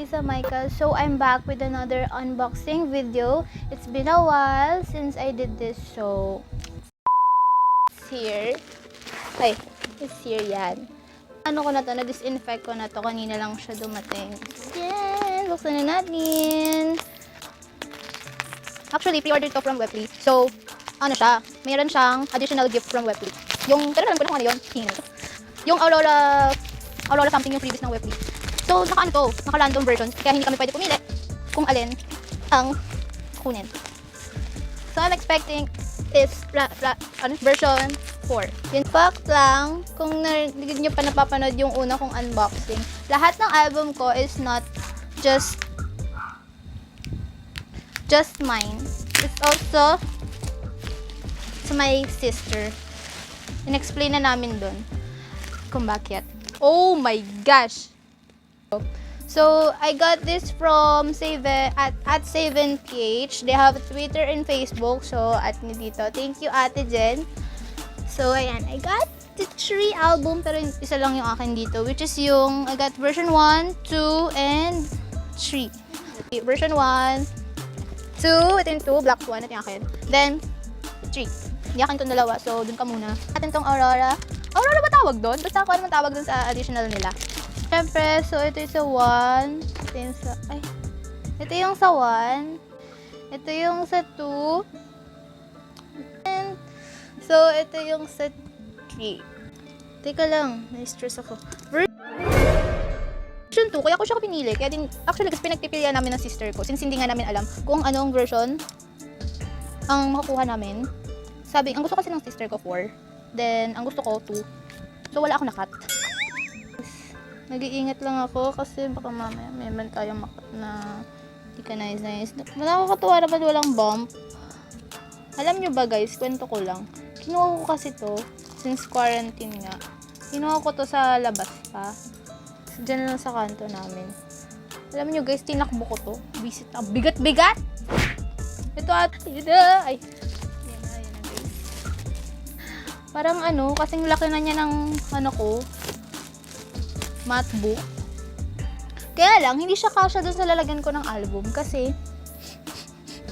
Lisa Michael. So I'm back with another unboxing video. It's been a while since I did this, so it's here. Ay, it's here yan. Ano ko na to, na-disinfect ko na to. Kanina lang siya dumating. Yan, buksan na natin. Actually, pre-ordered to from Webly. So, ano siya, mayroon siyang additional gift from Webly. Yung, pero alam ko na kung ano yun. Yung Aurora something yung previous ng Webly. So, naka-random versions. Kaya hindi kami pwede pumili kung alin ang kunin. So, I'm expecting is version 4. In fact lang, kung hindi nyo pa napapanood yung una kong unboxing, lahat ng album ko is not just mine. It's also to my sister. In-explain na namin dun kung bakit. Oh my gosh! So, I got this from at Saven.ph. They have Twitter and Facebook. So, at me dito. Thank you, Ate Jen. So, ayan. I got the 3 album, pero isa lang yung akin dito. Which is yung, I got version 1, 2, and 3. Okay, version 1, 2, ito yung 2, black 1, ito yung akin. Then, 3. Hindi akin itong dalawa, so dun ka muna. Atin tong Aurora. Aurora ba tawag doon? Basta ako naman tawag doon sa additional nila. Siyempre, so ito yung sa 1. Ito yung sa, ito yung sa 1. Ito yung sa 2. And, so, ito yung sa 3. Teka lang, na-stress ako. Version 2, kaya ko siya pinili. Kaya din, actually, kasi pinagpipilian namin ng sister ko. Since hindi nga namin alam kung anong version ang makukuha namin. Sabi, ang gusto kasi ng sister ko 4. Then, ang gusto ko 2. So, wala ako nakat. Nag-iingat lang ako kasi baka mamaya may man tayong makat na di ka nice. Nakakatuwa naman walang bump. Alam nyo ba guys, kwento ko lang. Kinuha ko kasi to, since quarantine nga. Kinuha ko to sa labas pa. Diyan lang sa kanto namin. Alam nyo guys, tinakbo ko to. Visit na. Bigat-bigat! Ito at, ay. Yan na guys. Parang ano, kasing laki na niya ng ano ko, matbook. Kaya lang, hindi siya kasya dun sa lalagyan ko ng album kasi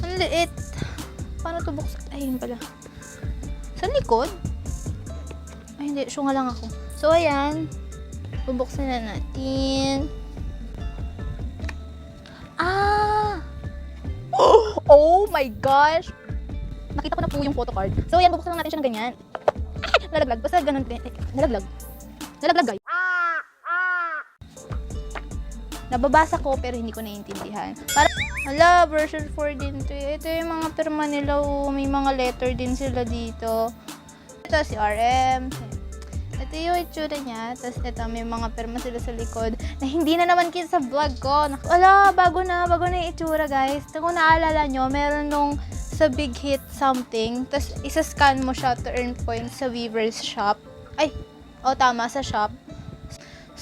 ang liit. Paano to buksan? Ay, yun pala. Sa likod? Ay, hindi. Syunga lang ako. So, ayan. Bubuksan na natin. Ah! Oh my gosh! Nakita ko na po yung photocard. So, ayan. Bubuksan lang natin siya ng ganyan. Nalaglag. Basta ganun. Nalaglag. Nalaglag, guys. Nababasa ko pero hindi ko naiintindihan. Hala, version 4 din to. Ito yung mga pirma nila. May mga letter din sila dito. Ito si RM. Ito yung itsura niya. Tapos ito, may mga pirma sila sa likod na hindi na naman kita sa vlog ko. Hala, bago na yung itsura guys. Kung naalala nyo, meron nung sa Big Hit something. Tapos isa-scan mo siya to earn points sa Weaver's shop. Ay, tama, sa shop.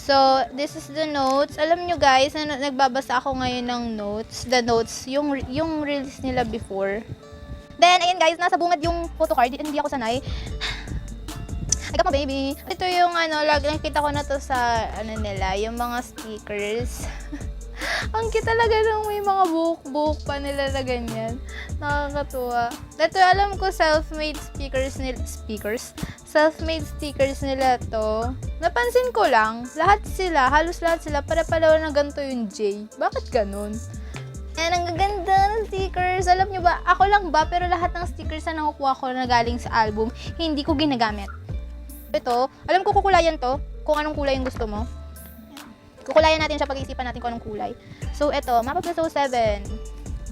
So, this is the notes. Alam nyo guys, nagbabasa ako ngayon ng notes. The notes, yung release nila before. Then, ayun guys, nasa bungad yung photocard. Hindi ako sanay. I got my baby. Ito yung nakita ko na to sa nila, yung mga stickers. Ang cute talaga nung may mga book pa nila na ganyan. Nakakatuwa. Ito, alam ko self-made self-made stickers nila to. Napansin ko lang, halos lahat sila, pare-pareho na ganito yung J. Bakit ganun? Yan, ang gaganda ng stickers. Alam nyo ba, ako lang ba, pero lahat ng stickers na nakukuha ko na galing sa album, hindi ko ginagamit. Ito, alam ko kukulayan to, kung anong kulay yung gusto mo. Kukulayan natin siya, pag-iisipan natin kung anong kulay. So, ito, Map of the Soul 7.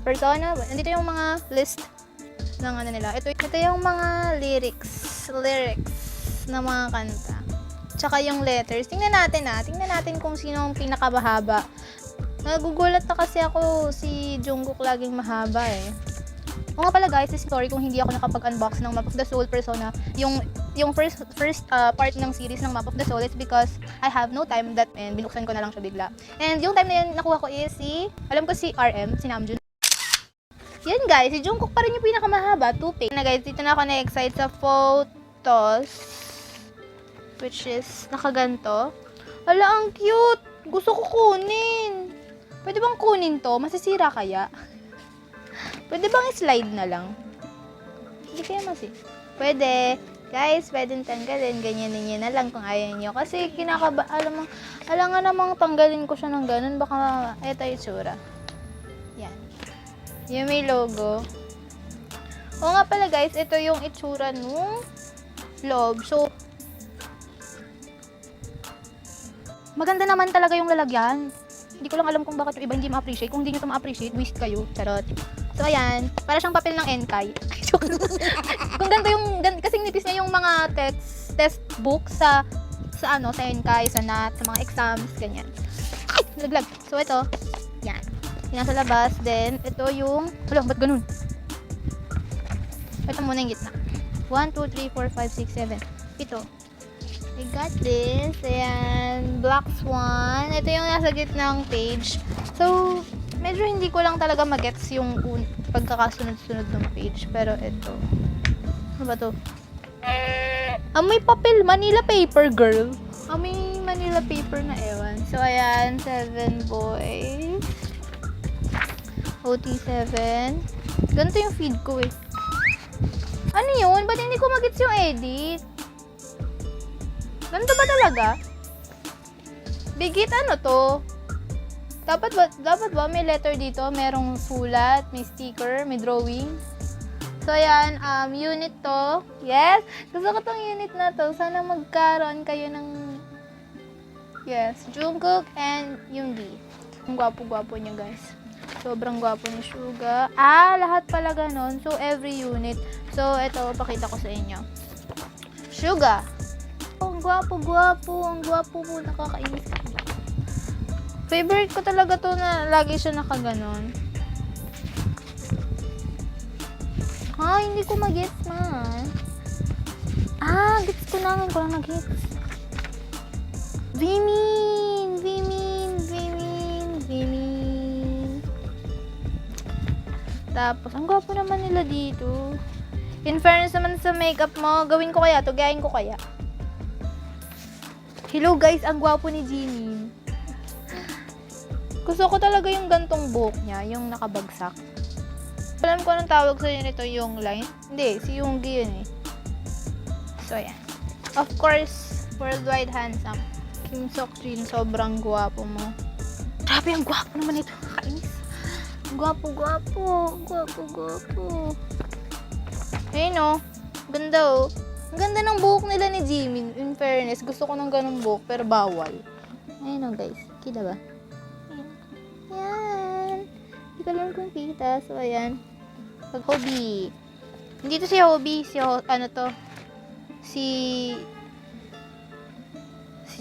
Persona, andito yung mga list ng nila. Ito yung mga lyrics ng mga kanta. Tsaka yung letters. Tingnan natin kung sino ang pinakamahaba. Nagugulat na kasi ako, si Jungkook laging mahaba eh. O nga pala guys, sorry kung hindi ako nakapag-unbox ng Map of the Soul Persona. Yung first part ng series ng Map of the Soul is because I have no time and binuksan ko na lang siya bigla. And yung time na yun, nakuha ko is alam ko si RM, si Namjoon. Yan guys, si Jungkook pa rin yung pinakamahaba, 2 na guys, dito na ako na-excite sa photos. Which is, nakaganto. Hala, ang cute! Gusto ko kunin! Pwede bang kunin to? Masisira kaya? Pwede bang slide na lang? Hindi kaya Pwede. Guys, pwedeng tanggalin. Ganyanin nyo na lang kung ayaw nyo. Kasi alam nga namang tanggalin ko siya ng ganun. Baka eto yung itsura. Yan. Yung may logo. O nga pala guys, ito yung itsura nung loob. So, maganda naman talaga yung lalagyan. Hindi ko lang alam kung bakit yung iba hindi ma-appreciate. Kung hindi nyo ito ma-appreciate, wish kayo. Charot. So, ayan. Para siyang papel ng Enkay. Kung ganito yung, kasing nipis niya yung mga textbook sa Enkay, sa NAT, sa mga exams, ganyan. Ay! Nalaglag. So, ito. Yan. Yan sa labas. Then, ito yung, ba't ganun? Ito muna yung gitna. 1, 2, 3, 4, 5, 6, 7. Ito. I got this. Ayan. Black Swan. Ito yung nasa gitnang page. So, medyo hindi ko lang talaga magets yung pagkakasunod-sunod ng page. Pero ito. Ano ba to? May papel. Manila paper, girl. May Manila paper na ewan. So, ayan. 7 boys. OT7. Ganito yung feed ko eh. Ano yun? Ba't hindi ko magets yung edit? Ganito ba talaga? Bigit ano to? Dapat ba may letter dito? Merong sulat, may sticker, may drawing. So, ayan, unit to. Yes! Gusto ko tong unit na to. Sana magkaroon kayo ng Jungkook and Yoongi. Ang gwapo-gwapo niya, guys. Sobrang gwapo ni Suga. Lahat pala ganon. So, every unit. So, ito, pakita ko sa inyo. Suga. Ang gwapo-gwapo. Ang gwapo mo. Nakakainis. Favorite ko talaga to na lagi siya nakaganon. Hindi ko mag-gets man. Gets ko na. Ngayon ko lang nag-gets. Vimin. Tapos, ang gwapo naman nila dito. In fairness naman sa makeup mo, gawin ko kaya to, gayahin ko kaya. Hello guys, ang gwapo ni Jimin. Gusto ko talaga yung gantong buhok niya, yung nakabagsak. Alam ko anong tawag sa nito, yung line. Hindi, si Yoongi yun eh. So, ayan. Of course, worldwide handsome. Kim Seokjin, sobrang gwapo mo. Grabe, ang gwapo naman ito. Nakainis. Gwapo. Ayun o. Ganda o. Ang ganda ng buhok nila ni Jimin. In fairness, gusto ko ng ganong buhok, pero bawal. Ayun o guys. Kita ba? Ayan. Hindi ko lang kung kita. So, ayan. Pag Hobie. Hindi to si Hobie. Si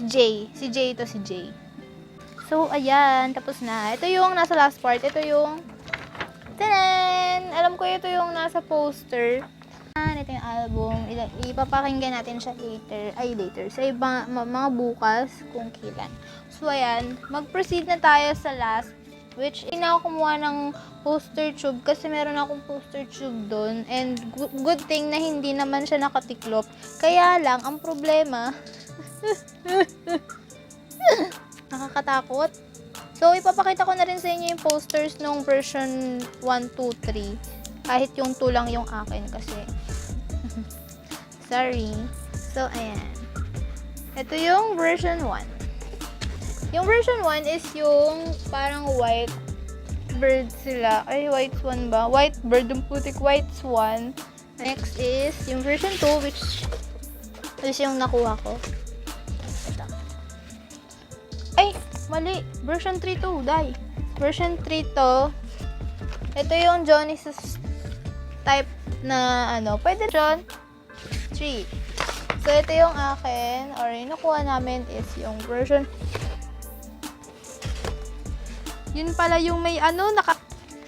Jay. Si Jay ito, si Jay. So, ayan. Tapos na. Ito yung nasa last part. Ito yung tanan! Alam ko ito yung nasa poster. Ito yung album. Ipapakinggan natin siya later. Sa iba, mga bukas kung kailan. So, ayan. Mag-proceed na tayo sa last. Which, ako kumuha ng poster tube. Kasi meron akong poster tube doon. And good thing na hindi naman siya nakatiklop. Kaya lang, ang problema... nakakatakot. So, ipapakita ko na rin sa inyo yung posters nung version 1, 2, 3. Kahit yung 2 lang yung akin kasi. Sorry. So, ayan. Ito yung version 1. Yung version 1 is yung parang white bird sila. Ay, white swan ba? White bird, yung putik white swan. Next is yung version 2, which is yung nakuha ko. Ay, mali. Version 3 to, dai. Version 3 to. Ito yung Genesis type na pwede John 3. So, ito yung akin. Or yung nakuha namin is yung version. Yun pala yung may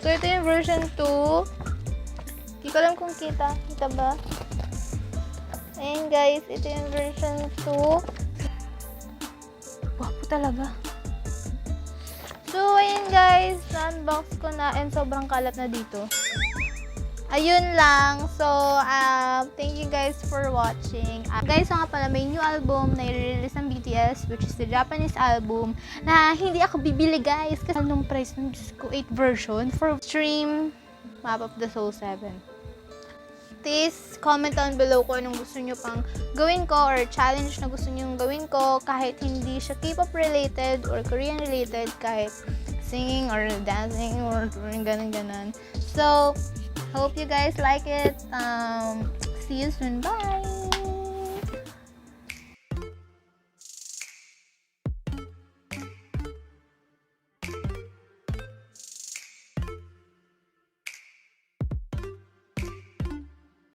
So, ito yung version 2. Hindi ko alam kung kita. Kita ba? Ayan guys, ito yung version 2. Wapo talaga. So, ayun guys, na-unbox ko na and sobrang kalat na dito. Ayun lang. So, thank you guys for watching. Guys, so nga pala, may new album na i-release ng BTS, which is the Japanese album, na hindi ako bibili, guys. Kasi nung price ng Diyos ko, 8 version for stream Map of the Soul 7. Please comment down below kung anong gusto nyo pang gawin ko or challenge na gusto nyo gawin ko kahit hindi siya K-pop related or Korean related, kahit singing or dancing or ganun. So, hope you guys like it. See you soon. Bye!